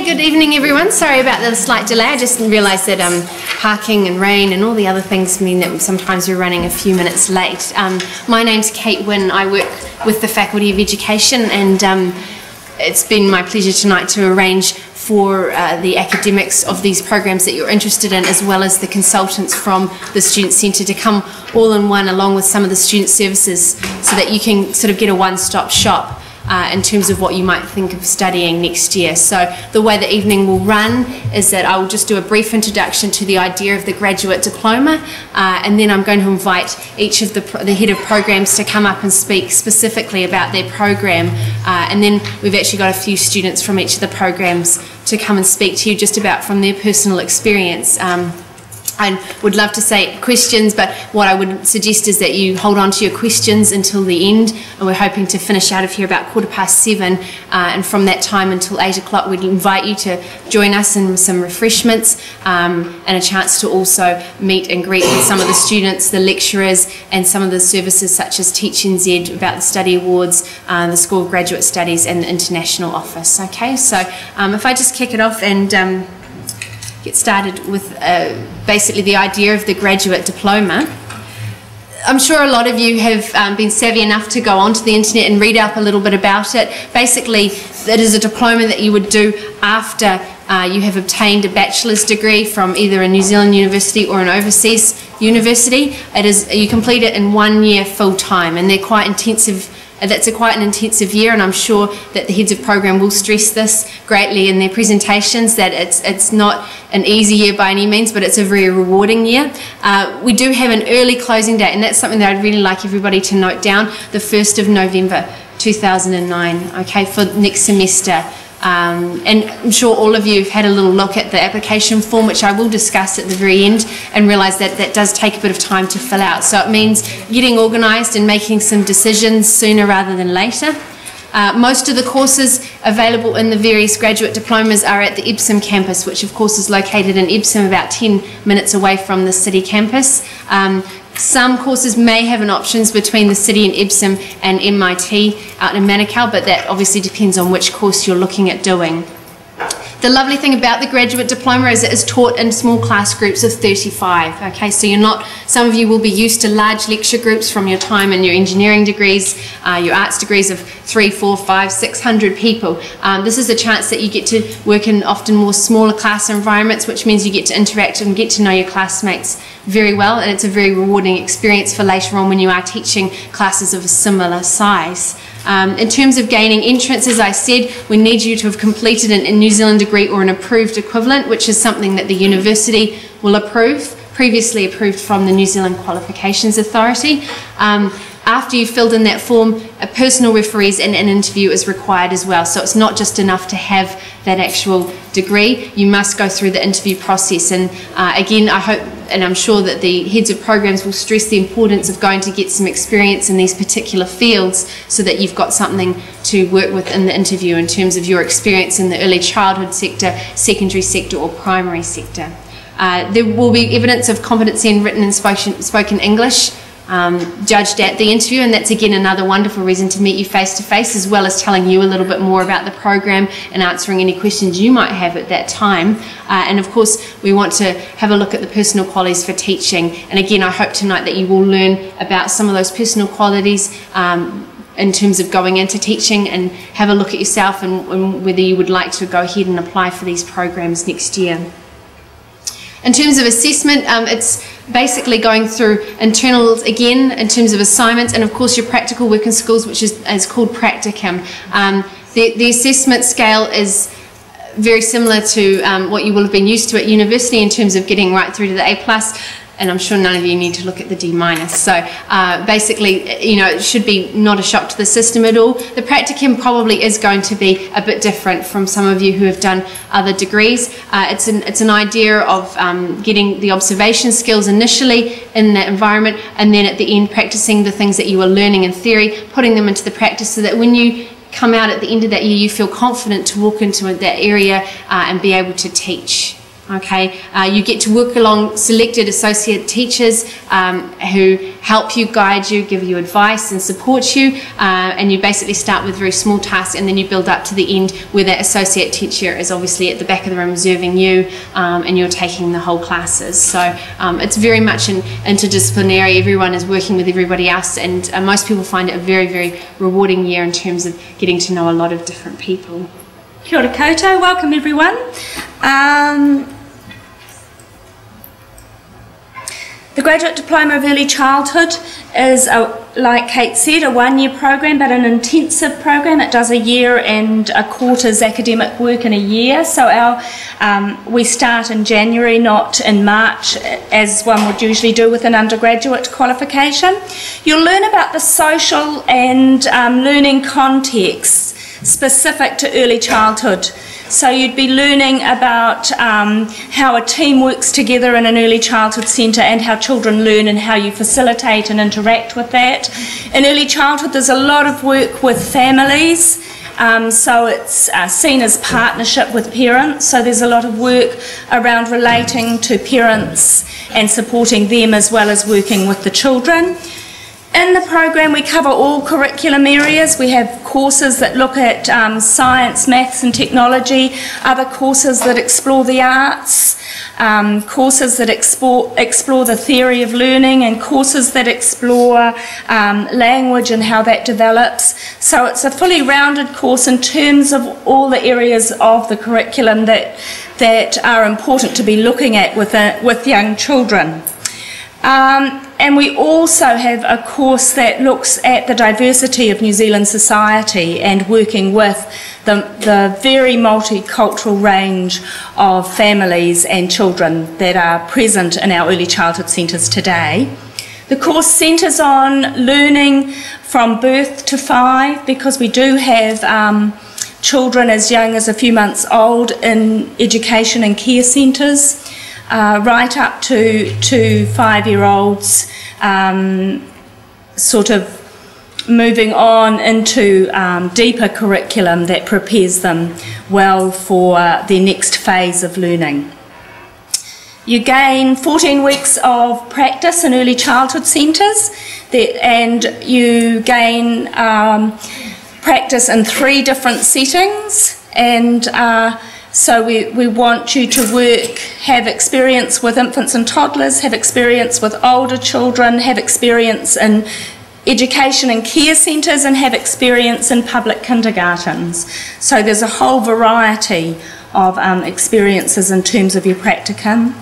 good evening everyone. Sorry about the slight delay. I just realised that parking and rain and all the other things mean that sometimes we're running a few minutes late. My name's Kate Wynn. I work with the Faculty of Education, and it's been my pleasure tonight to arrange for the academics of these programs that you're interested in, as well as the consultants from the Student Centre, to come all in one along with some of the student services, so that you can sort of get a one-stop shop in terms of what you might think of studying next year. So the way the evening will run is that I will just do a brief introduction to the idea of the Graduate Diploma, and then I'm going to invite each of the head of programs to come up and speak specifically about their program, and then we've actually got a few students from each of the programs to come and speak to you just about from their personal experience. I would love to say questions, but what I would suggest is that you hold on to your questions until the end, and we're hoping to finish out of here about 7:15, and from that time until 8 o'clock we'd invite you to join us in some refreshments, and a chance to also meet and greet with some of the students, the lecturers, and some of the services such as Teach NZ about the study awards, the School of Graduate Studies, and the International Office. Okay, so if I just kick it off and get started with basically the idea of the Graduate Diploma. I'm sure a lot of you have been savvy enough to go onto the internet and read up a little bit about it. Basically, it is a diploma that you would do after you have obtained a bachelor's degree from either a New Zealand university or an overseas university. You complete it in 1 year full time, and they're quite intensive. That's quite an intensive year, and I'm sure that the heads of program will stress this greatly in their presentations, that it's not an easy year by any means, but it's a very rewarding year. We do have an early closing date, and that's something that I'd really like everybody to note down, the 1st of November 2009, okay, for next semester. And I'm sure all of you have had a little look at the application form, which I will discuss at the very end, and realise that that does take a bit of time to fill out. So it means getting organised and making some decisions sooner rather than later. Most of the courses available in the various graduate diplomas are at the Epsom campus, which of course is located in Epsom, about 10 minutes away from the city campus. Some courses may have an options between the city and Epsom and MIT out in Manukau, but that obviously depends on which course you're looking at doing. The lovely thing about the Graduate Diploma is it is taught in small class groups of 35, okay, so some of you will be used to large lecture groups from your time in your engineering degrees, your arts degrees of 300, 400, 500, 600 people. This is a chance that you get to work in often more smaller class environments, which means you get to interact and get to know your classmates very well, and it's a very rewarding experience for later on when you are teaching classes of a similar size. In terms of gaining entrance, as I said, we need you to have completed a New Zealand degree or an approved equivalent, which is something that the university will approve, previously approved from the New Zealand Qualifications Authority. After you've filled in that form, a personal referees and an interview is required as well. So it's not just enough to have that actual degree, you must go through the interview process. And again, I hope and I'm sure that the heads of programs will stress the importance of going to get some experience in these particular fields, so that you've got something to work with in the interview in terms of your experience in the early childhood sector, secondary sector or primary sector. There will be evidence of competency in written and spoken English judged at the interview, and that's again another wonderful reason to meet you face to face, as well as telling you a little bit more about the program and answering any questions you might have at that time. And of course we want to have a look at the personal qualities for teaching, and again I hope tonight that you will learn about some of those personal qualities in terms of going into teaching, and have a look at yourself and whether you would like to go ahead and apply for these programs next year. In terms of assessment, it's basically going through internals again in terms of assignments, and of course your practical work in schools, which is called practicum. The assessment scale is very similar to what you will have been used to at university in terms of getting right through to the A+, and I'm sure none of you need to look at the D-. So basically, it should be not a shock to the system at all. The practicum probably is going to be a bit different from some of you who have done other degrees. It's an idea of getting the observation skills initially in that environment, and then at the end practicing the things that you are learning in theory, putting them into the practice, so that when you come out at the end of that year you feel confident to walk into that area and be able to teach. Okay, you get to work along selected associate teachers who help you, guide you, give you advice and support you, and you basically start with very small tasks and then you build up to the end where that associate teacher is obviously at the back of the room observing you, and you're taking the whole classes. So it's very much interdisciplinary. Everyone is working with everybody else, and most people find it a very, very rewarding year in terms of getting to know a lot of different people. Kia ora koutou, welcome everyone. The Graduate Diploma of Early Childhood is, like Kate said, a one-year program, but an intensive program. It does a year and a quarter's academic work in a year. So we start in January, not in March, as one would usually do with an undergraduate qualification. You'll learn about the social and learning contexts specific to early childhood. So you'd be learning about how a team works together in an early childhood centre and how children learn and how you facilitate and interact with that. In early childhood there's a lot of work with families, so it's seen as partnership with parents, so there's a lot of work around relating to parents and supporting them as well as working with the children. In the program we cover all curriculum areas. We have courses that look at science, maths and technology, other courses that explore the arts, courses that explore the theory of learning, and courses that explore language and how that develops. So it's a fully rounded course in terms of all the areas of the curriculum that are important to be looking at with young children. And we also have a course that looks at the diversity of New Zealand society and working with the very multicultural range of families and children that are present in our early childhood centres today. The course centres on learning from birth to 5, because we do have children as young as a few months old in education and care centres. Right up to 5-year-olds, sort of moving on into deeper curriculum that prepares them well for their next phase of learning. You gain 14 weeks of practice in early childhood centres, and you gain practice in 3 different settings, and so we want you to work, have experience with infants and toddlers, have experience with older children, have experience in education and care centres, and have experience in public kindergartens. So there's a whole variety of experiences in terms of your practicum.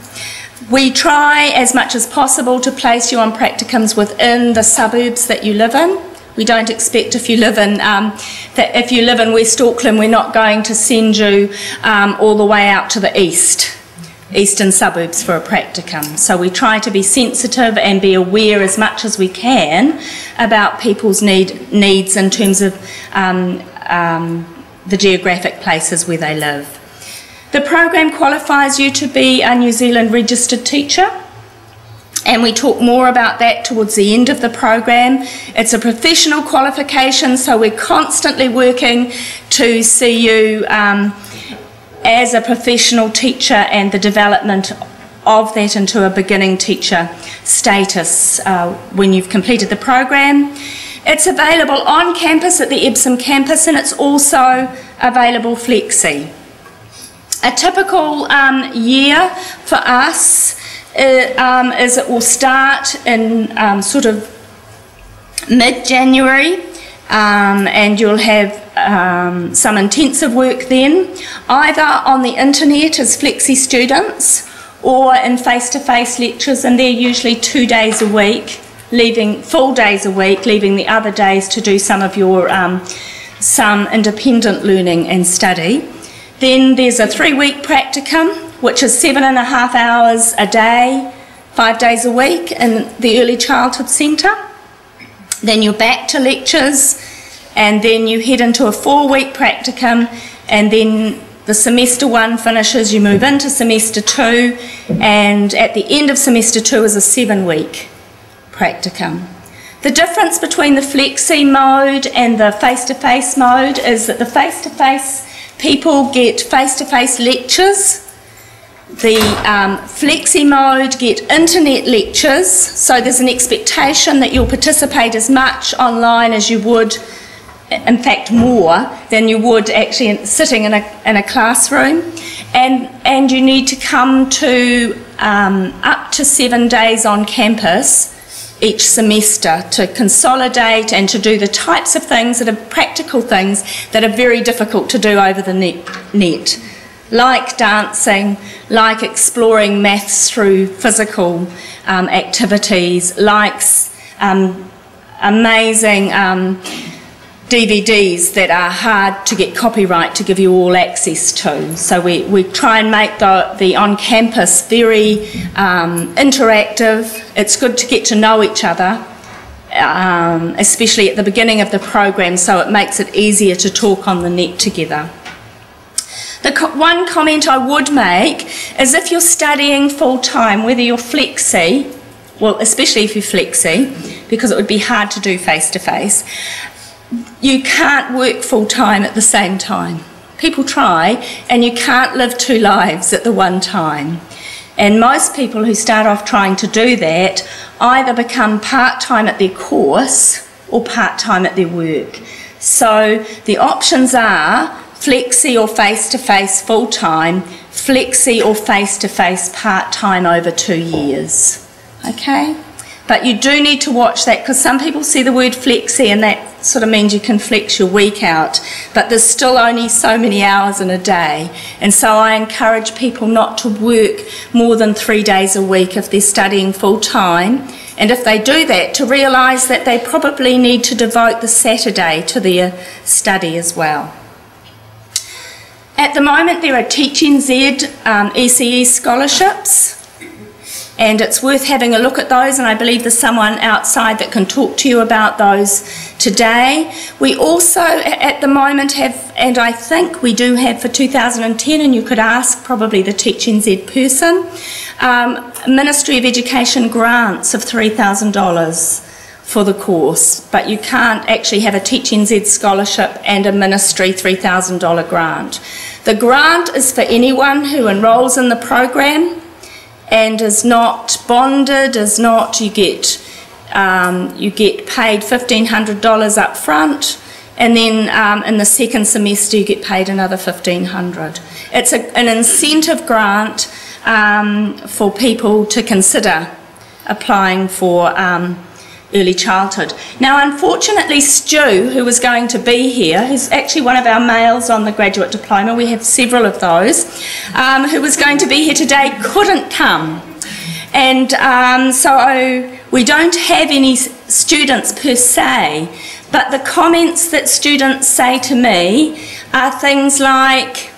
We try as much as possible to place you on practicums within the suburbs that you live in. We don't expect if you live in West Auckland, we're not going to send you all the way out to the eastern suburbs for a practicum. So we try to be sensitive and be aware as much as we can about people's needs in terms of the geographic places where they live. The program qualifies you to be a New Zealand registered teacher, and we talk more about that towards the end of the program. It's a professional qualification, so we're constantly working to see you as a professional teacher and the development of that into a beginning teacher status when you've completed the program. It's available on campus at the Epsom campus, and it's also available flexi. A typical year for us is it will start in sort of mid-January, and you'll have some intensive work then, either on the internet as flexi students or in face-to-face lectures, and they're usually 2 days a week, full days a week, leaving the other days to do some of your some independent learning and study. Then there's a 3-week practicum, which is 7.5 hours a day, 5 days a week in the Early Childhood Centre. Then you're back to lectures, and then you head into a 4-week practicum, and then the semester 1 finishes, you move into semester 2, and at the end of semester 2 is a 7-week practicum. The difference between the flexi mode and the face-to-face mode is that the face-to-face people get face-to-face lectures flexi mode get internet lectures, so there's an expectation that you'll participate as much online as you would, in fact more than you would actually sitting in a classroom, and you need to come to up to 7 days on campus each semester to consolidate and to do the types of things that are practical things that are very difficult to do over the net. Like dancing, like exploring maths through physical activities, like amazing DVDs that are hard to get copyright to give you all access to. So we try and make the on-campus very interactive. It's good to get to know each other, especially at the beginning of the program, so it makes it easier to talk on the net together. The one comment I would make is if you're studying full-time, whether you're flexi, well, especially if you're flexi, because it would be hard to do face-to-face, you can't work full-time at the same time. People try, and you can't live two lives at the one time. And most people who start off trying to do that either become part-time at their course or part-time at their work. So the options are flexi or face-to-face full-time, flexi or face-to-face part-time over 2 years. Okay? But you do need to watch that, because some people see the word flexi and that sort of means you can flex your week out, but there's still only so many hours in a day. And so I encourage people not to work more than 3 days a week if they're studying full-time. And if they do that, to realise that they probably need to devote the Saturday to their study as well. At the moment there are TeachNZ ECE scholarships, and it's worth having a look at those, and I believe there's someone outside that can talk to you about those today. We also at the moment have, and I think we do have for 2010, and you could ask probably the TeachNZ person, Ministry of Education grants of $3,000 for the course, but you can't actually have a TeachNZ scholarship and a ministry $3,000 grant. The grant is for anyone who enrolls in the program and is not bonded, is not, you get paid $1,500 up front, and then in the second semester you get paid another $1,500. It's an incentive grant for people to consider applying for early childhood. Now unfortunately Stu, who was going to be here, who's actually one of our males on the Graduate Diploma, we have several of those, who was going to be here today, couldn't come. And so we don't have any students per se, but the comments that students say to me are things like,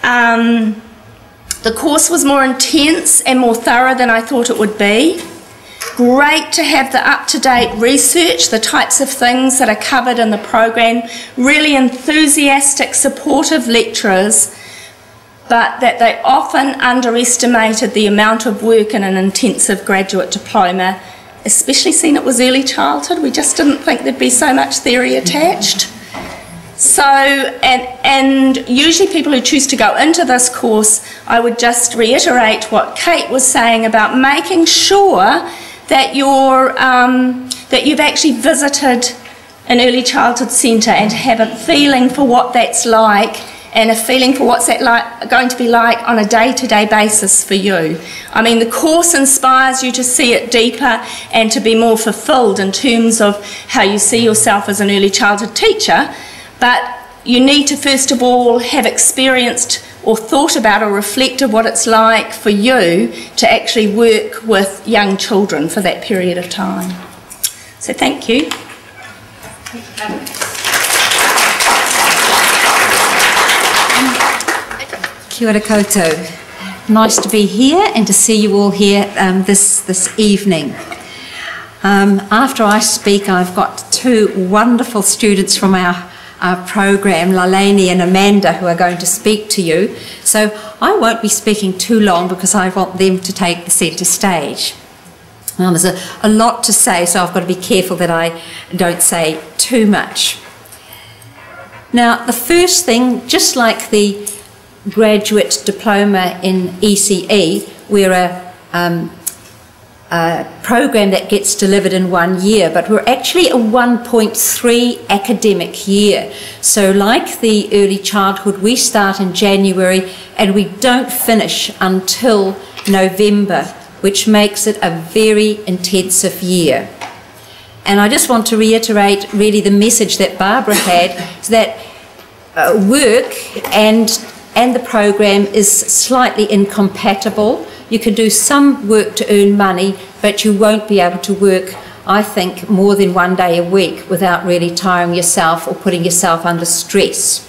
the course was more intense and more thorough than I thought it would be. Great to have the up-to-date research, the types of things that are covered in the program, really enthusiastic, supportive lecturers, but that they often underestimated the amount of work in an intensive graduate diploma, especially seeing it was early childhood. We just didn't think there'd be so much theory attached. So, and usually people who choose to go into this course, I would just reiterate what Kate was saying about making sure that you've actually visited an early childhood centre and have a feeling for what that's like, and a feeling for what's that going to be like on a day-to-day basis for you. I mean, the course inspires you to see it deeper and to be more fulfilled in terms of how you see yourself as an early childhood teacher, but you need to first of all have experienced or thought about or reflected what it's like for you to actually work with young children for that period of time. So thank you. Kia ora koutou. Nice to be here and to see you all here this evening. After I speak, I've got two wonderful students from our program, Lalani and Amanda, who are going to speak to you. So I won't be speaking too long because I want them to take the centre stage. There's a lot to say, so I've got to be careful that I don't say too much. Now, the first thing, just like the Graduate Diploma in ECE, we're a program that gets delivered in 1 year, but we're actually a 1.3 academic year. So like the early childhood, we start in January and we don't finish until November, which makes it a very intensive year. And I just want to reiterate really the message that Barbara had, is that work and the program is slightly incompatible. You can do some work to earn money, but you won't be able to work, I think, more than 1 day a week without really tiring yourself or putting yourself under stress.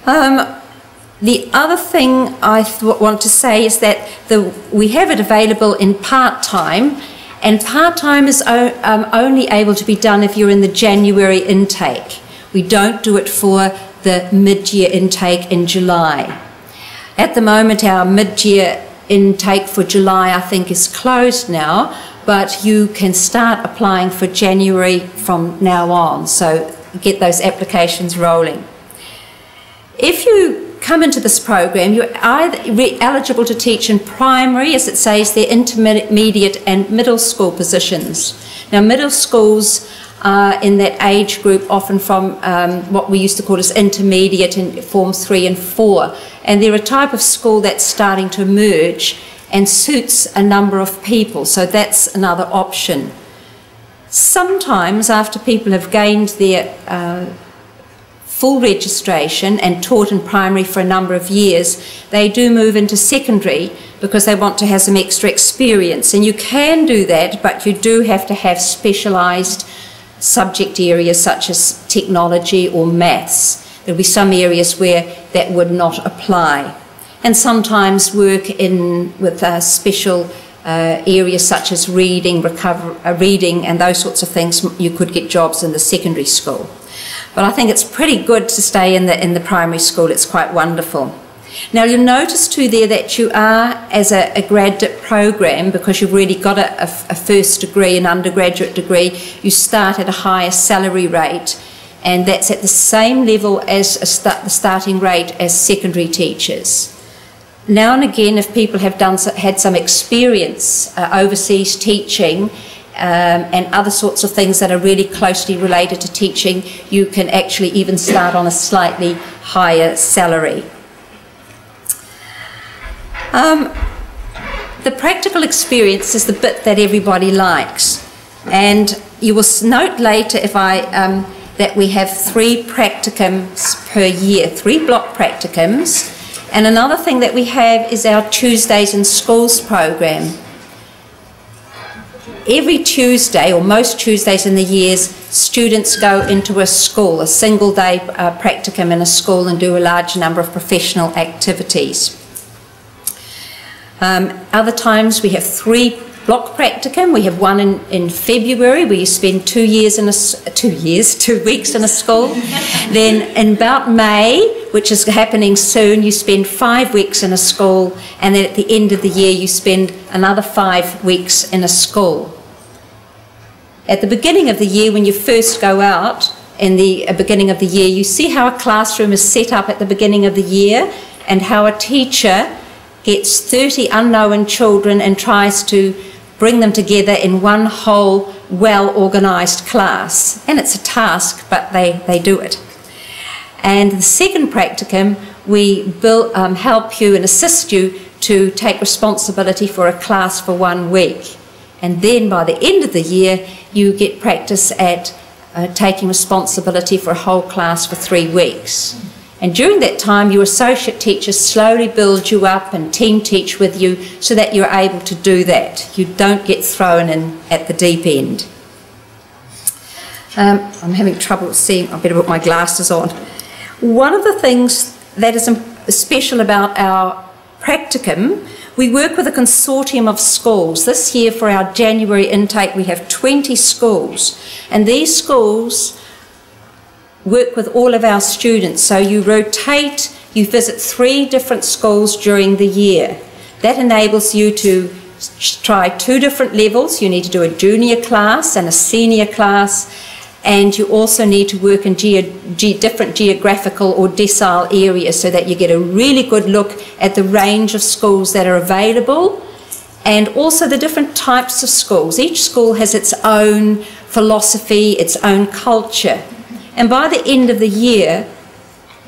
The other thing I want to say is that we have it available in part-time, and part-time is only able to be done if you're in the January intake. We don't do it for the mid-year intake in July. At the moment, our mid-year intake for July, I think, is closed now, but you can start applying for January from now on, so get those applications rolling. If you come into this program, you're either eligible to teach in primary, as it says, their intermediate and middle school positions. Now, middle schools are in that age group, often from what we used to call as intermediate in forms 3 and 4. And they're a type of school that's starting to emerge and suits a number of people, so that's another option. Sometimes, after people have gained their full registration and taught in primary for a number of years, they do move into secondary because they want to have some extra experience. And you can do that, but you do have to have specialised subject areas such as technology or maths. There'll be some areas where that would not apply. And sometimes work with special areas such as reading, reading and those sorts of things, you could get jobs in the secondary school. But I think it's pretty good to stay in the primary school. It's quite wonderful. Now, you'll notice too there that you are, as a graduate program, because you've really got a first degree, an undergraduate degree, you start at a higher salary rate, and that's at the same level as the starting rate as secondary teachers. Now and again, if people have had some experience overseas teaching, and other sorts of things that are really closely related to teaching, you can actually even start on a slightly higher salary. The practical experience is the bit that everybody likes, and you will note later that we have 3 practicums per year, 3 block practicums, and another thing that we have is our Tuesdays in Schools program. Every Tuesday, or most Tuesdays in the years, students go into a school, a single day practicum in a school, and do a large number of professional activities. Other times we have 3 block practicum. We have one in February where you spend 2 weeks in a school. Then in about May, which is happening soon, you spend 5 weeks in a school, and then at the end of the year you spend another 5 weeks in a school. At the beginning of the year, when you first go out in the beginning of the year, you see how a classroom is set up at the beginning of the year, and how a teacher gets 30 unknown children and tries to bring them together in one whole, well-organised class. And it's a task, but they do it. And the second practicum, we help you and assist you to take responsibility for a class for 1 week. And then by the end of the year, you get practice at taking responsibility for a whole class for 3 weeks. And during that time, your associate teachers slowly build you up and team teach with you so that you're able to do that. You don't get thrown in at the deep end. I'm having trouble seeing. I better put my glasses on. One of the things that is special about our practicum, we work with a consortium of schools. This year for our January intake we have 20 schools, and these schools work with all of our students. So you rotate, you visit 3 different schools during the year. That enables you to try 2 different levels. You need to do a junior class and a senior class, and you also need to work in different geographical or decile areas so that you get a really good look at the range of schools that are available, and also the different types of schools. Each school has its own philosophy, its own culture, and by the end of the year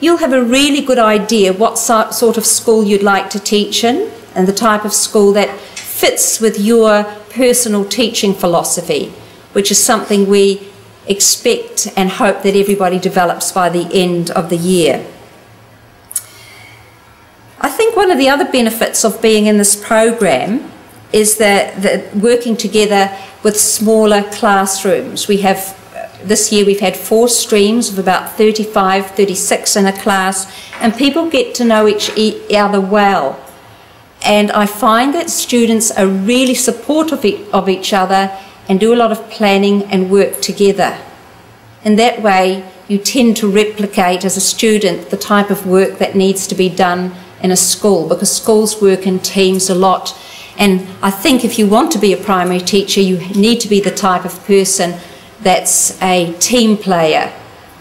you'll have a really good idea what sort of school you'd like to teach in and the type of school that fits with your personal teaching philosophy, which is something we expect and hope that everybody develops by the end of the year. I think one of the other benefits of being in this program is that working together with smaller classrooms. This year we've had 4 streams of about 35, 36 in a class, and people get to know each other well. And I find that students are really supportive of each other and do a lot of planning and work together. In that way, you tend to replicate as a student the type of work that needs to be done in a school, because schools work in teams a lot. And I think if you want to be a primary teacher, you need to be the type of person that's a team player.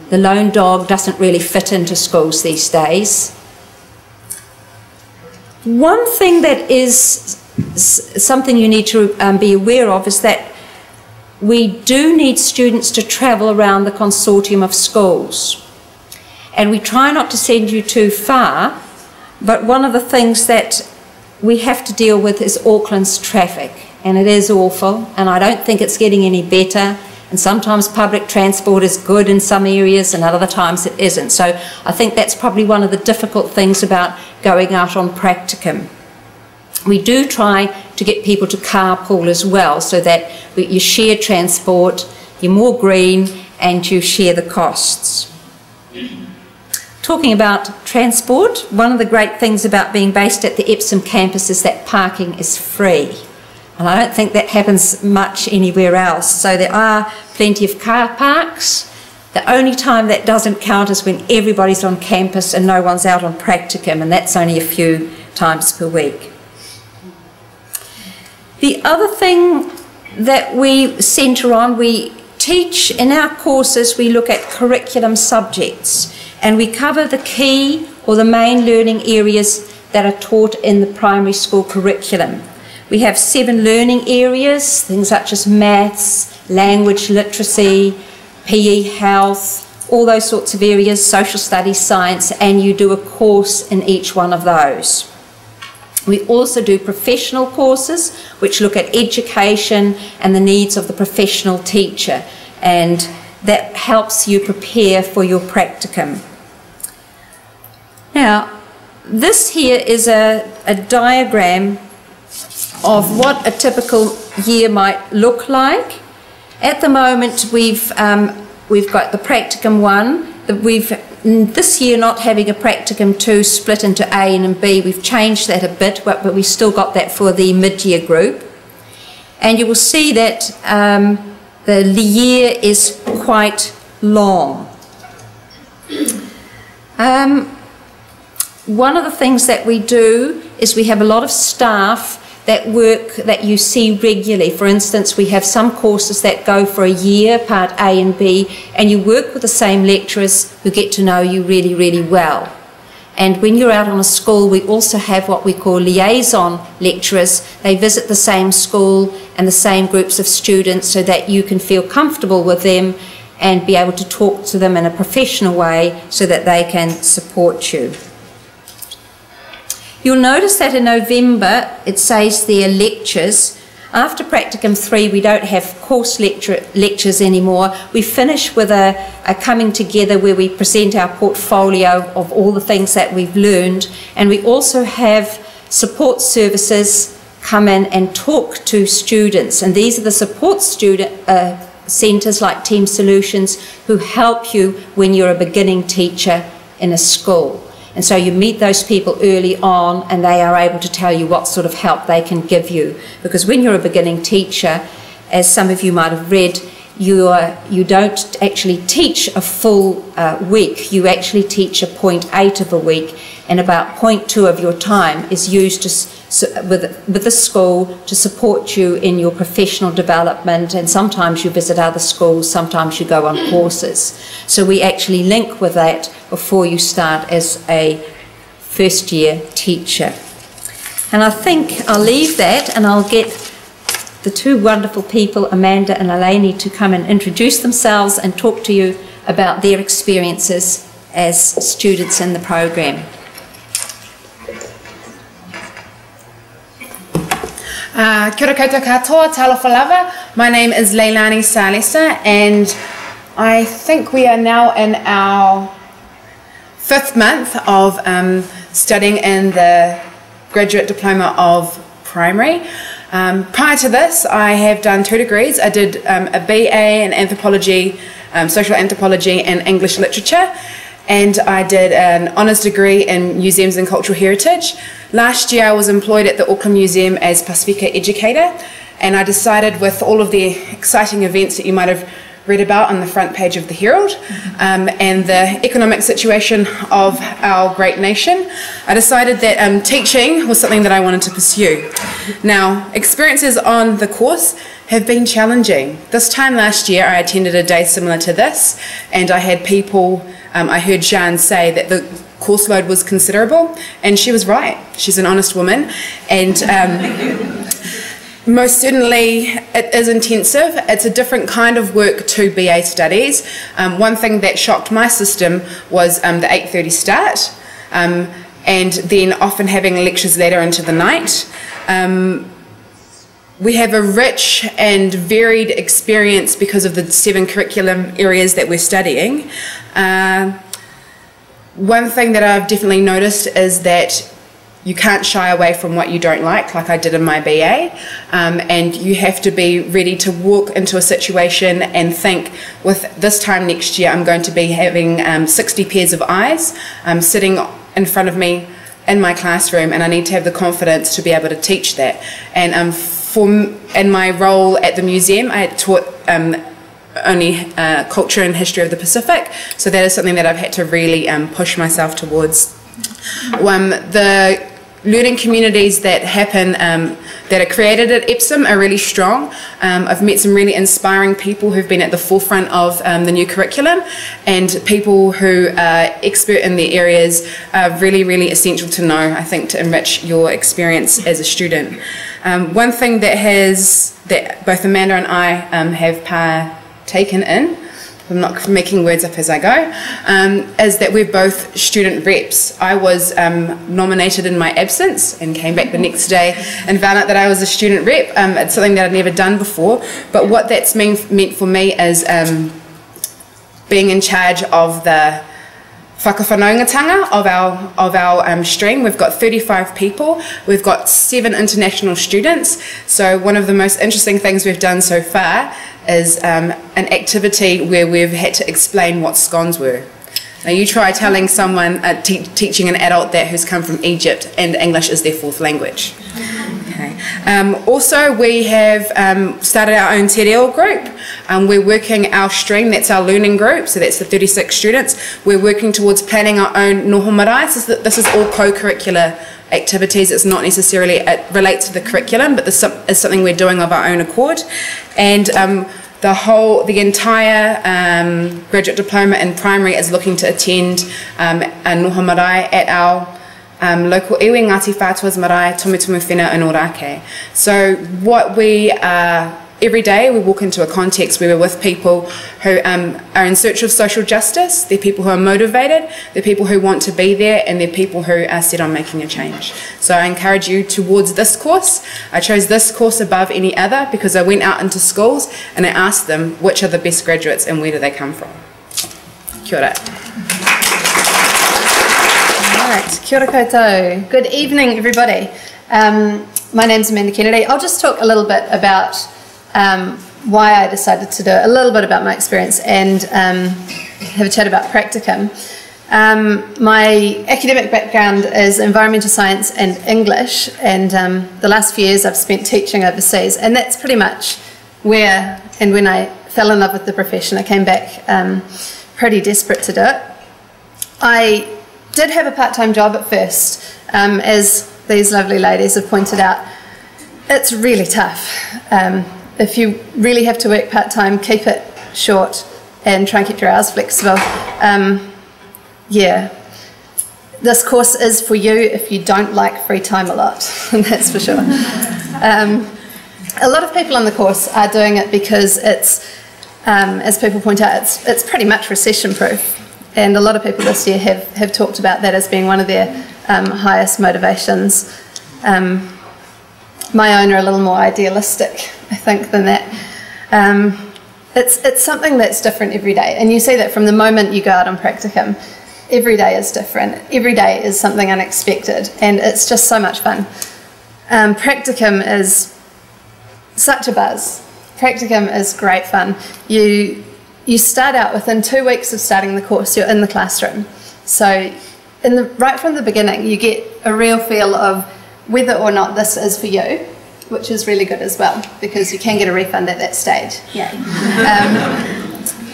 The lone dog doesn't really fit into schools these days. One thing that is something you need to be aware of is that we do need students to travel around the consortium of schools. And we try not to send you too far, but one of the things that we have to deal with is Auckland's traffic. And it is awful, and I don't think it's getting any better. And sometimes public transport is good in some areas and other times it isn't. So I think that's probably one of the difficult things about going out on practicum. We do try to get people to carpool as well, so that you share transport, you're more green, and you share the costs. Talking about transport, one of the great things about being based at the Epsom campus is that parking is free. And I don't think that happens much anywhere else. So there are plenty of car parks. The only time that doesn't count is when everybody's on campus and no one's out on practicum, and that's only a few times per week. The other thing that we centre on, we teach in our courses, we look at curriculum subjects, and we cover the key or the main learning areas that are taught in the primary school curriculum. We have 7 learning areas, things such as maths, language literacy, PE, health, all those sorts of areas, social studies, science, and you do a course in each one of those. We also do professional courses which look at education and the needs of the professional teacher, and that helps you prepare for your practicum. Now, this here is a diagram of what a typical year might look like. At the moment we've got the practicum 1, this year not having a practicum 2 split into A and B, we've changed that a bit, but we still got that for the mid-year group. And you will see that the year is quite long. One of the things that we do is we have a lot of staff that work that you see regularly. For instance, we have some courses that go for a year, part A and B, and you work with the same lecturers who get to know you really, really well. And when you're out on a school, we also have what we call liaison lecturers. They visit the same school and the same groups of students so that you can feel comfortable with them and be able to talk to them in a professional way so that they can support you. You'll notice that in November it says there lectures. After practicum 3 we don't have course lectures anymore. We finish with a coming together where we present our portfolio of all the things that we've learned, and we also have support services come in and talk to students, and these are the support centres like Team Solutions who help you when you're a beginning teacher in a school. And so you meet those people early on and they are able to tell you what sort of help they can give you. Because when you're a beginning teacher, as some of you might have read, you don't actually teach a full week. You actually teach a 0.8 of a week. and about 0.2 of your time is used with the school to support you in your professional development, and sometimes you visit other schools, sometimes you go on courses. So we actually link with that before you start as a first-year teacher. And I think I'll leave that and I'll get the two wonderful people, Amanda and Eleni, to come and introduce themselves and talk to you about their experiences as students in the program. Kia ora koutou katoa, talofa lava. My name is Leilani Salesa, and I think we are now in our 5th month of studying in the Graduate Diploma of Primary. Prior to this, I have done 2 degrees. I did a BA in Anthropology, Social Anthropology and English Literature, and I did an honours degree in Museums and Cultural Heritage. Last year I was employed at the Auckland Museum as Pasifika educator, and I decided, with all of the exciting events that you might have read about on the front page of the Herald, and the economic situation of our great nation, I decided that teaching was something that I wanted to pursue. Now, experiences on the course have been challenging. This time last year I attended a day similar to this, and I had people, I heard Jeanne say that the course load was considerable, and she was right. She's an honest woman, and most certainly it is intensive. It's a different kind of work to BA studies. One thing that shocked my system was the 8:30 start, and then often having lectures later into the night. We have a rich and varied experience because of the 7 curriculum areas that we're studying. One thing that I've definitely noticed is that you can't shy away from what you don't like I did in my BA, and you have to be ready to walk into a situation and think, with this time next year I'm going to be having 60 pairs of eyes sitting in front of me in my classroom, and I need to have the confidence to be able to teach that. And in my role at the museum, I had taught only culture and history of the Pacific, so that is something that I've had to really push myself towards. The learning communities that happen, that are created at Epsom, are really strong. I've met some really inspiring people who've been at the forefront of the new curriculum, and people who are expert in their areas are really, really essential to know, I think, to enrich your experience as a student. One thing that both Amanda and I have partaken in, I'm not making words up as I go, is that we're both student reps. I was nominated in my absence and came back the next day and found out that I was a student rep. It's something that I'd never done before, but what that's meant for me is being in charge of the whakawhanaungatanga of our stream. We've got 35 people, we've got 7 international students, so one of the most interesting things we've done so far is an activity where we've had to explain what scones were. Now you try telling someone, teaching an adult that who's come from Egypt and English is their 4th language. Okay. Also, we have started our own te reo group. We're working our stream, that's our learning group, so that's the 36 students. We're working towards planning our own noho marae. This is all co-curricular activities. It's not necessarily, it relates to the curriculum, but this is something we're doing of our own accord. And the entire Graduate Diploma in Primary is looking to attend a noho marae at our local iwi, Ngāti Whātua's marae, Tomutumu Whenua in Ōrākei. So what we are, every day we walk into a context where we're with people who are in search of social justice. They're people who are motivated, they're people who want to be there, and they're people who are set on making a change. So I encourage you towards this course. I chose this course above any other because I went out into schools and I asked them which are the best graduates and where do they come from. Kia ora. Right, kia ora koutou. Good evening, everybody. My name's Amanda Kennedy. I'll just talk a little bit about why I decided to do it, a little bit about my experience, and have a chat about practicum. My academic background is environmental science and English, and the last few years I've spent teaching overseas, and that's pretty much where and when I fell in love with the profession. I came back pretty desperate to do it. I did have a part-time job at first, as these lovely ladies have pointed out. It's really tough. If you really have to work part-time, keep it short and try and keep your hours flexible. Yeah, this course is for you if you don't like free time a lot, that's for sure. A lot of people on the course are doing it because it's, as people point out, it's pretty much recession-proof. And a lot of people this year have talked about that as being one of their highest motivations. My own are a little more idealistic, I think, than that. It's something that's different every day, and you see that from the moment you go out on practicum. Every day is different. Every day is something unexpected, and it's just so much fun. Practicum is such a buzz. Practicum is great fun. You start out within 2 weeks of starting the course, you're in the classroom. So right from the beginning, you get a real feel of whether or not this is for you, which is really good as well, because you can get a refund at that stage. Yay.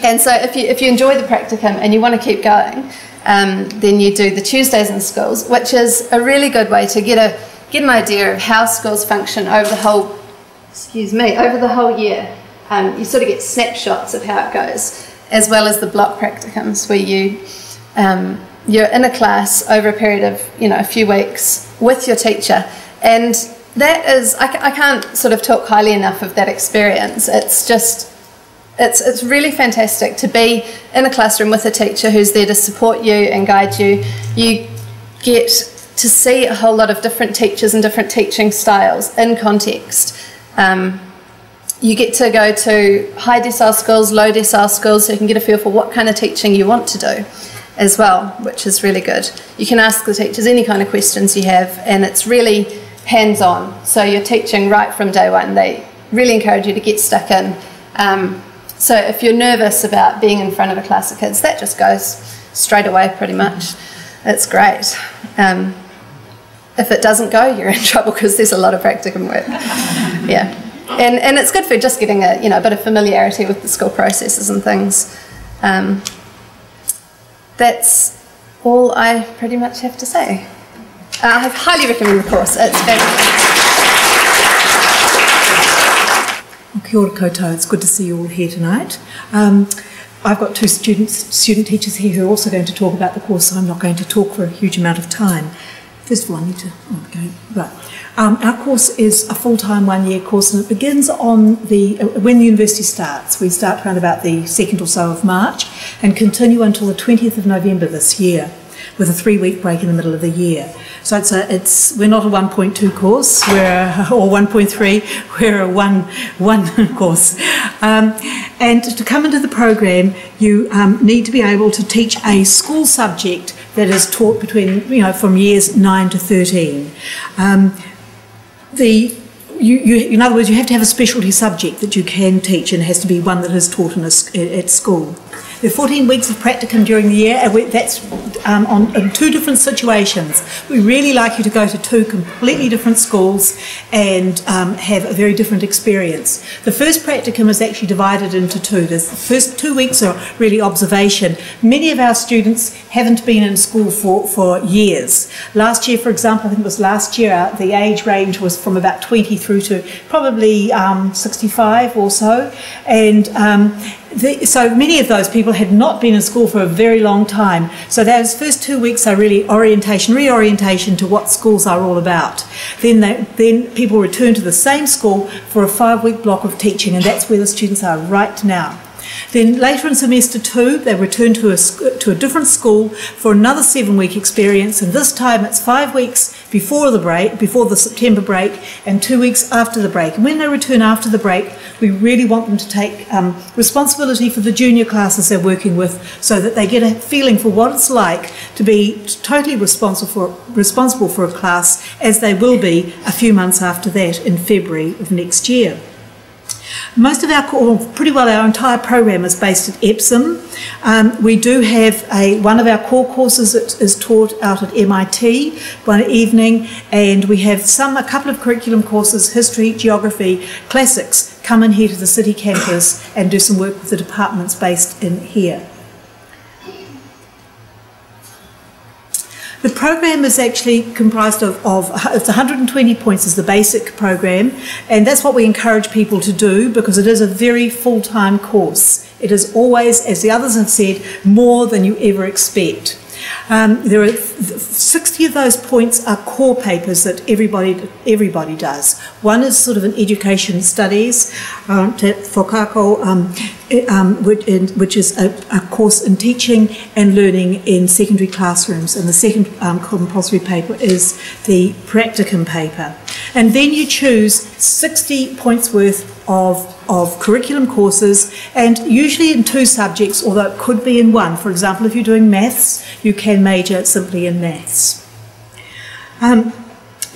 And so if you enjoy the practicum and you want to keep going, then you do the Tuesdays in schools, which is a really good way to get an idea of how schools function over the whole, over the whole year. You sort of get snapshots of how it goes, as well as the block practicums where you're in a class over a period of a few weeks with your teacher, and that is I can't sort of talk highly enough of that experience. It's just it's really fantastic to be in a classroom with a teacher who's there to support you and guide you. You get to see a whole lot of different teachers and different teaching styles in context. You get to go to high decile schools, low decile schools, so you can get a feel for what kind of teaching you want to do as well, which is really good. You can ask the teachers any kind of questions you have, and it's really hands-on. So you're teaching right from day one. They really encourage you to get stuck in. So if you're nervous about being in front of a class of kids, that just goes straight away pretty much. It's great. If it doesn't go, you're in trouble because there's a lot of practicum work. Yeah. And it's good for just getting a bit of familiarity with the school processes and things. That's all I pretty much have to say. I highly recommend the course. It's fabulous. Kia ora koutou. It's good to see you all here tonight. I've got two student teachers here who are also going to talk about the course, so I'm not going to talk for a huge amount of time. First of all, I need to... Right. Our course is a full-time one-year course, and it begins on when the university starts. We start around about the 2nd or so of March and continue until the 20th of November this year, with a 3-week break in the middle of the year. So we're not a 1.2 course, or 1.3, we're a one course. And to come into the program, you need to be able to teach a school subject that is taught from years 9 to 13. In other words, you have to have a specialty subject that you can teach, and it has to be one that is taught at school. There are 14 weeks of practicum during the year, and that's on 2 different situations. We really like you to go to 2 completely different schools and have a very different experience. The first practicum is actually divided into 2. The first 2 weeks are really observation. Many of our students haven't been in school for years. Last year, for example, I think it was last year, the age range was from about 20 through to probably 65 or so, and so many of those people had not been in school for a very long time. So those first 2 weeks are really reorientation to what schools are all about. Then people return to the same school for a 5-week block of teaching, and that's where the students are right now. Then later in semester 2, they return to a different school for another 7-week experience, and this time it's 5 weeks before the September break, and 2 weeks after the break. And when they return after the break, we really want them to take responsibility for the junior classes they're working with, so that they get a feeling for what it's like to be totally responsible for a class, as they will be a few months after that in February of next year. Most of our entire program is based at Epsom. We do have one of our core courses that is taught out at MIT one evening, and we have a couple of curriculum courses, history, geography, classics, come in here to the city campus and do some work with the departments based in here. The program is actually comprised of it's 120 points is the basic program, and that's what we encourage people to do because it is a very full-time course. It is always, as the others have said, more than you ever expect. There are 60 of those points are core papers that everybody does. One is sort of an education studies, which is a course in teaching and learning in secondary classrooms, and the second compulsory paper is the practicum paper. And then you choose 60 points worth of curriculum courses, and usually in 2 subjects, although it could be in 1. For example, if you're doing maths, you can major simply in maths.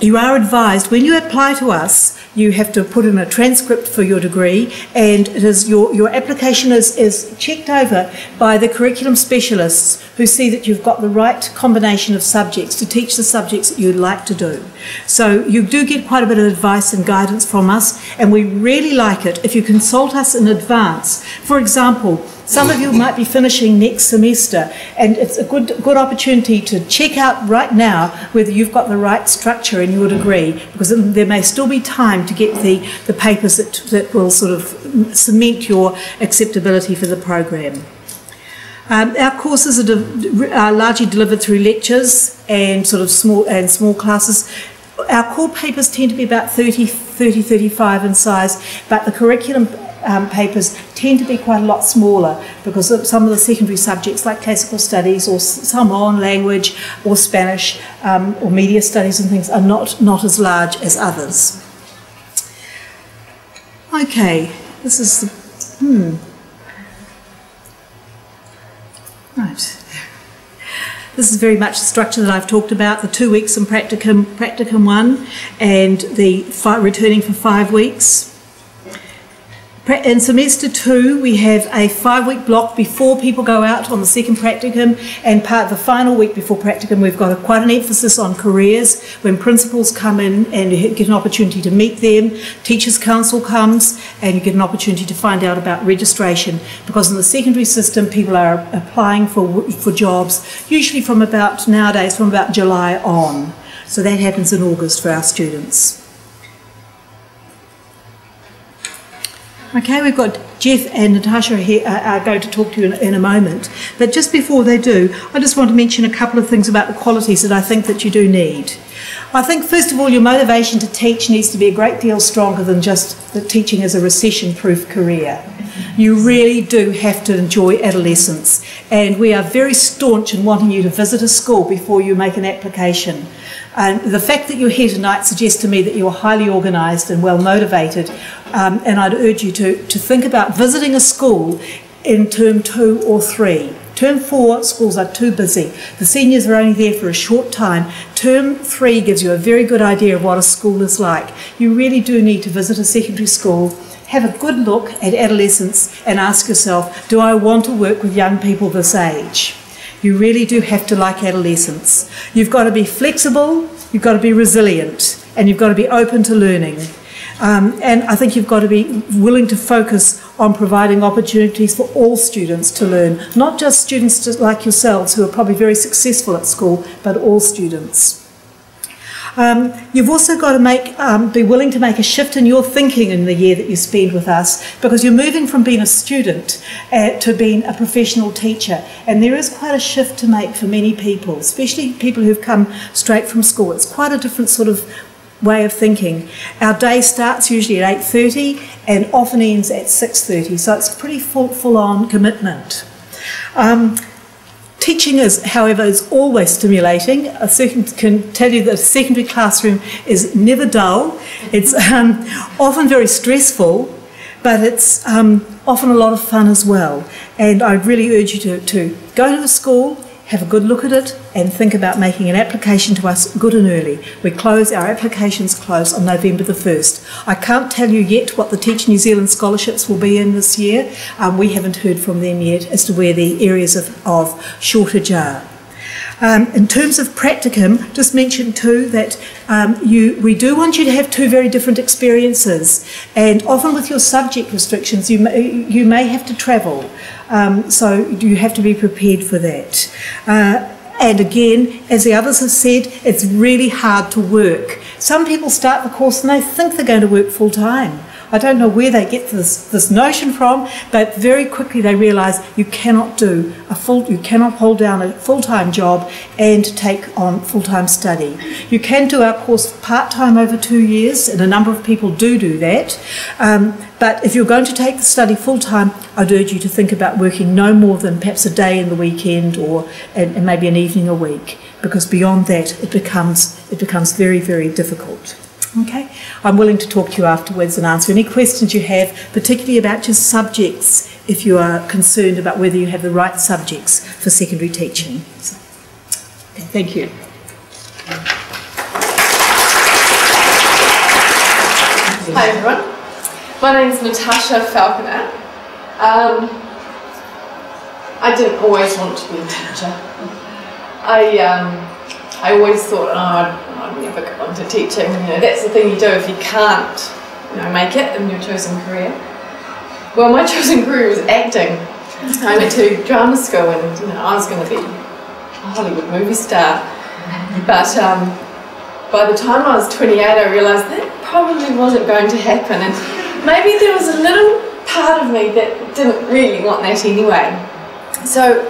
You are advised when you apply to us, you have to put in a transcript for your degree, and it is your application is checked over by the curriculum specialists who see that you've got the right combination of subjects to teach the subjects that you'd like to do. So you do get quite a bit of advice and guidance from us, and we really like it if you consult us in advance. For example, some of you might be finishing next semester, and it's a good opportunity to check out right now whether you've got the right structure in your degree, because there may still be time to get the papers that will sort of cement your acceptability for the program. Our courses are largely delivered through lectures and sort of small classes. Our core papers tend to be about 35 in size, but the curriculum papers tend to be quite a lot smaller because of some of the secondary subjects like classical studies or some on language or Spanish or media studies and things are not as large as others. Okay, this is the, right. This is very much the structure that I've talked about, the 2 weeks in practicum 1 and the returning for 5 weeks. In semester 2, we have a 5-week block before people go out on the second practicum, and the final week before practicum, we've got quite an emphasis on careers. When principals come in and you get an opportunity to meet them, Teachers' Council comes, and you get an opportunity to find out about registration, because in the secondary system, people are applying for jobs, usually from about July on. So that happens in August for our students. Okay, we've got Jeff and Natasha here are going to talk to you in a moment. But just before they do, I just want to mention a couple of things about the qualities that I think that you do need. I think, first of all, your motivation to teach needs to be a great deal stronger than just that teaching is a recession-proof career. You really do have to enjoy adolescence, and we are very staunch in wanting you to visit a school before you make an application. And the fact that you're here tonight suggests to me that you are highly organised and well motivated, and I'd urge you to think about visiting a school in term 2 or 3. Term 4, schools are too busy. The seniors are only there for a short time. Term 3 gives you a very good idea of what a school is like. You really do need to visit a secondary school, have a good look at adolescence, and ask yourself, do I want to work with young people this age? You really do have to like adolescence. You've got to be flexible, you've got to be resilient, and you've got to be open to learning. And I think you've got to be willing to focus on providing opportunities for all students to learn, not just students like yourselves who are probably very successful at school, but all students. You've also got to be willing to make a shift in your thinking in the year that you spend with us, because you're moving from being a student to being a professional teacher, and there is quite a shift to make for many people, especially people who've come straight from school. It's quite a different sort of way of thinking. Our day starts usually at 8:30 and often ends at 6:30, so it's a pretty full-on commitment. Teaching however, is always stimulating. I can tell you that a secondary classroom is never dull. It's often very stressful, but it's often a lot of fun as well. And I'd really urge you to go to a school, have a good look at it, and think about making an application to us good and early. Our applications close on November the 1st. I can't tell you yet what the Teach New Zealand scholarships will be in this year. We haven't heard from them yet as to where the areas of shortage are. In terms of practicum, just mention too that we do want you to have 2 very different experiences, and often with your subject restrictions you may have to travel, so you have to be prepared for that. And again, as the others have said, it's really hard to work. Some people start the course and they think they're going to work full time. I don't know where they get this notion from, but very quickly they realise you cannot hold down a full-time job and take on full-time study. You can do our course part-time over 2 years, and a number of people do that. But if you're going to take the study full-time, I'd urge you to think about working no more than perhaps a day in the weekend and maybe an evening a week, because beyond that it becomes very, very difficult. Okay, I'm willing to talk to you afterwards and answer any questions you have, particularly about your subjects, if you are concerned about whether you have the right subjects for secondary teaching. So, okay, thank you. Hi everyone, my name is Natasha Falconer. I didn't always want to be a teacher. I always thought, I'd never go into teaching. That's the thing you do if you can't, make it in your chosen career. Well, my chosen career was acting. I went to drama school, and I was going to be a Hollywood movie star. But by the time I was 28, I realised that probably wasn't going to happen, and maybe there was a little part of me that didn't really want that anyway. So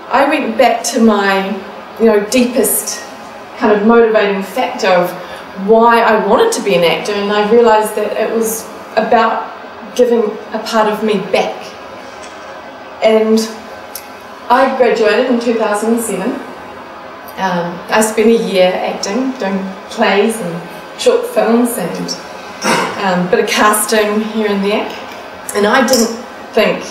I went back to my deepest kind of motivating factor of why I wanted to be an actor, and I realised that it was about giving a part of me back. And I graduated in 2007. I spent a year acting, doing plays and short films and a bit of casting here and there. And I didn't think,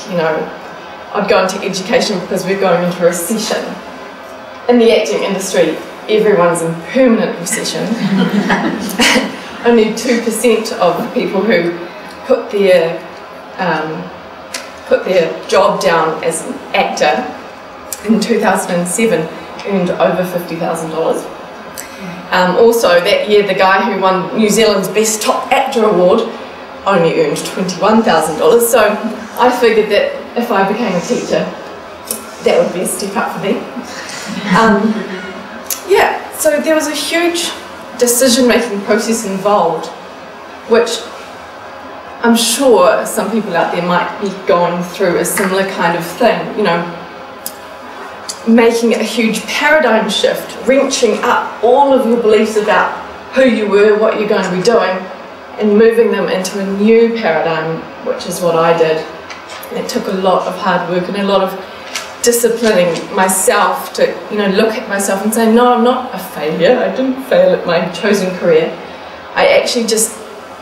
I'd go into education because we're going into a recession. In the acting industry, everyone's in permanent recession. Only 2% of the people who put their job down as an actor in 2007 earned over $50,000. Also, that year, the guy who won New Zealand's Best Top Actor Award only earned $21,000. So I figured that if I became a teacher, that would be a step up for me. So there was a huge decision-making process involved, which I'm sure some people out there might be going through a similar kind of thing, making a huge paradigm shift, wrenching up all of your beliefs about who you were, what you're going to be doing, and moving them into a new paradigm, which is what I did. And it took a lot of hard work and a lot of disciplining myself to look at myself and say, no, I'm not a failure. I didn't fail at my chosen career. I actually just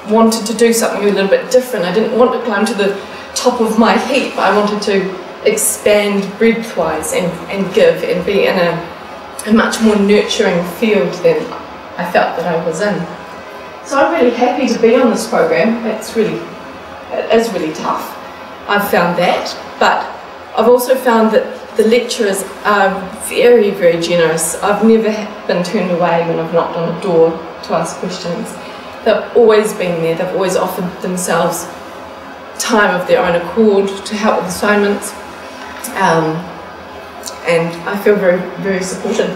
wanted to do something a little bit different. I didn't want to climb to the top of my heap. I wanted to expand breadth-wise and give and be in a much more nurturing field than I felt that I was in. So I'm really happy to be on this program. It is really tough. I've found that, but I've also found that the lecturers are very, very generous. I've never been turned away when I've knocked on a door to ask questions. They've always been there. They've always offered themselves time of their own accord to help with assignments. And I feel very, very supported.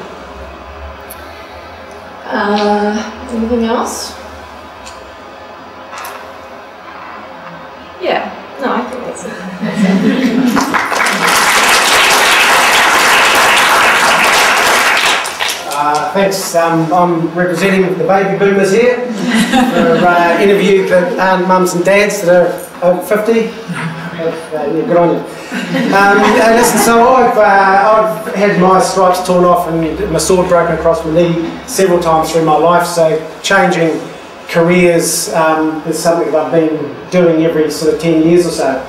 Anything else? Yeah, no, I think that's it. Thanks. I'm representing the baby boomers here for an interview for mums and dads that are over 50. Yeah, good on you. Listen, so I've had my stripes torn off and my sword broken across my knee several times through my life, so changing careers is something that I've been doing every sort of 10 years or so.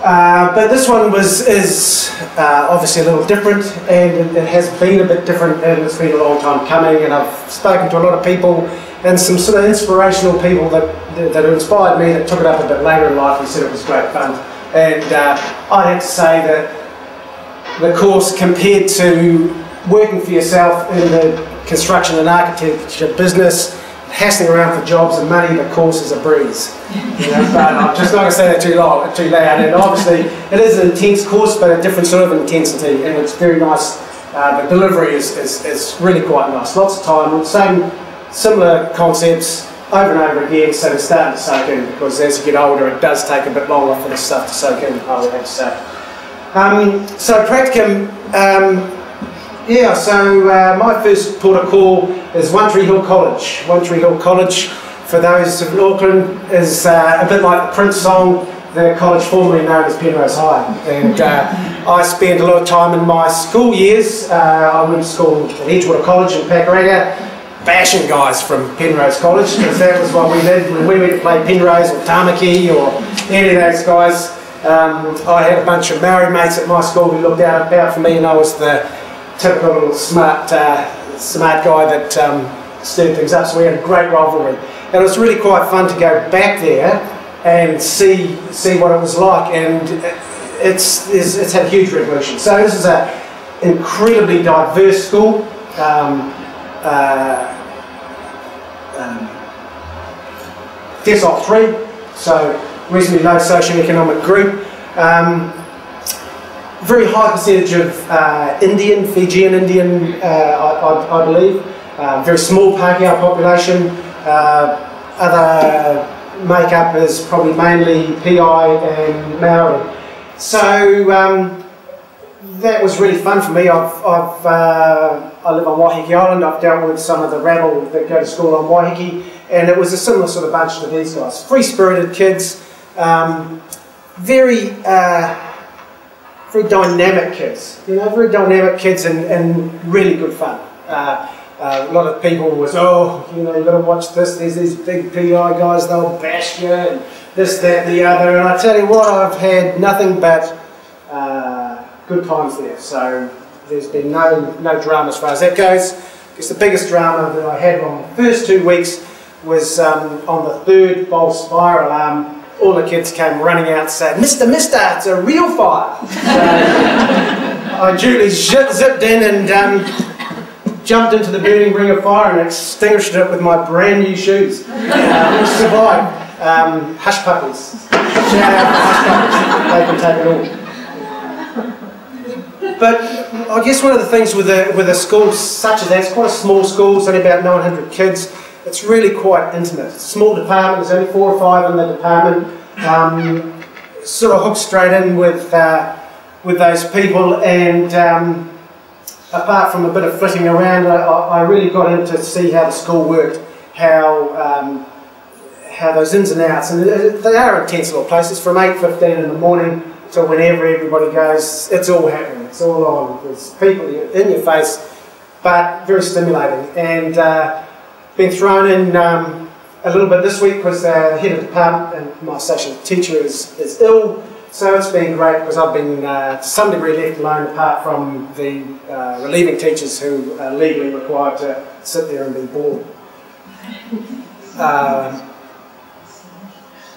But this one is obviously a little different, and it has been a bit different, and it's been a long time coming, and I've spoken to a lot of people and some sort of inspirational people that inspired me, that took it up a bit later in life and said it was great fun. And I'd have to say that the course, compared to working for yourself in the construction and architecture business, hassling around for jobs and money, the course is a breeze. But I'm just not going to say that too loud. And obviously, it is an intense course, but a different sort of intensity, and it's very nice the delivery is really quite nice. Lots of time, similar concepts over and over again, so they're starting to soak in, because as you get older it does take a bit longer for the stuff to soak in, I would have to say. So practicum, my first port of call is One Tree Hill College. One Tree Hill College, for those of Auckland, is a bit like the Prince song, the college formerly known as Penrose High. And I spent a lot of time in my school years. I went to school at Edgewater College in Pakuranga, bashing guys from Penrose College, because that was what we did when we went to play Penrose or Tamaki or any of those guys. I had a bunch of Maori mates at my school who looked out for me, and I was the typical little smart guy that stirred things up, so we had a great rivalry. And it was really quite fun to go back there and see what it was like, and it's had a huge revolution. So this is an incredibly diverse school. Decile 3, so reasonably low socioeconomic group. Very high percentage of Fijian Indian, I believe. Very small Pākehā population. Other makeup is probably mainly PI and Maori. So that was really fun for me. I live on Waiheke Island. I've dealt with some of the rabble that go to school on Waiheke, and it was a similar sort of bunch to these guys. Free-spirited kids, very dynamic kids. Very dynamic kids and really good fun. A lot of people was, you've got to watch this. There's these big PI guys, they'll bash you, and this, that, and the other. And I tell you what, I've had nothing but good times there. So there's been no drama as far as that goes. Because the biggest drama that I had on the first 2 weeks was on the third false fire alarm. All the kids came running out and said, Mister, it's a real fire. So I duly zipped in and jumped into the burning ring of fire and extinguished it with my brand new shoes, which survived. Hush puppies. Shout out to hush puppies. They can take it all. But I guess one of the things with a school such as that, it's quite a small school, it's only about 900 kids. It's really quite intimate. It's a small department, there's only 4 or 5 in the department. Sort of hooked straight in with those people, and apart from a bit of flitting around, I really got in to see how the school worked, how those ins and outs, and they are intense little places. From 8:15 in the morning till whenever everybody goes, it's all happening, it's all on. There's people in your face, but very stimulating. And been thrown in a little bit this week because the head of department and my social teacher is ill. So it's been great because I've been to some degree left alone, apart from the relieving teachers who are legally required to sit there and be bored.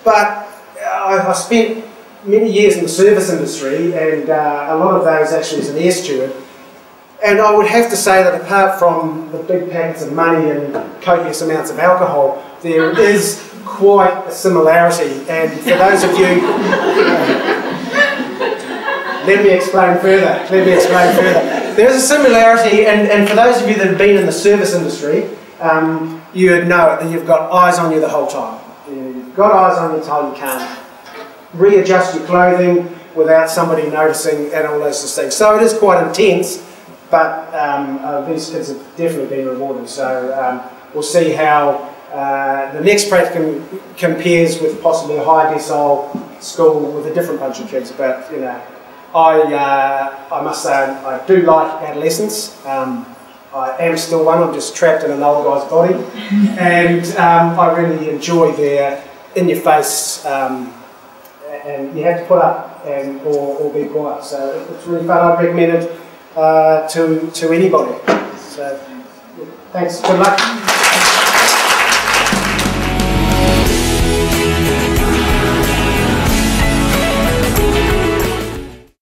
But I spent many years in the service industry, and a lot of those actually as an air steward. And I would have to say that apart from the big packets of money and copious amounts of alcohol, there is quite a similarity. And for those of you, let me explain further. There's a similarity, and for those of you that have been in the service industry, you would know it, that you've got eyes on you the whole time. You've got eyes on you the whole time. You can't readjust your clothing without somebody noticing and all those sorts of things. So it is quite intense, but these kids have definitely been rewarding. So we'll see how the next practicum compares with possibly a high decile school with a different bunch of kids. But I must say I do like adolescence. I am still one. I'm just trapped in an old guy's body, and I really enjoy their in-your-face. And you have to put up or be quiet. So it's really fun. I'd recommend it to anybody. So thanks. Good luck.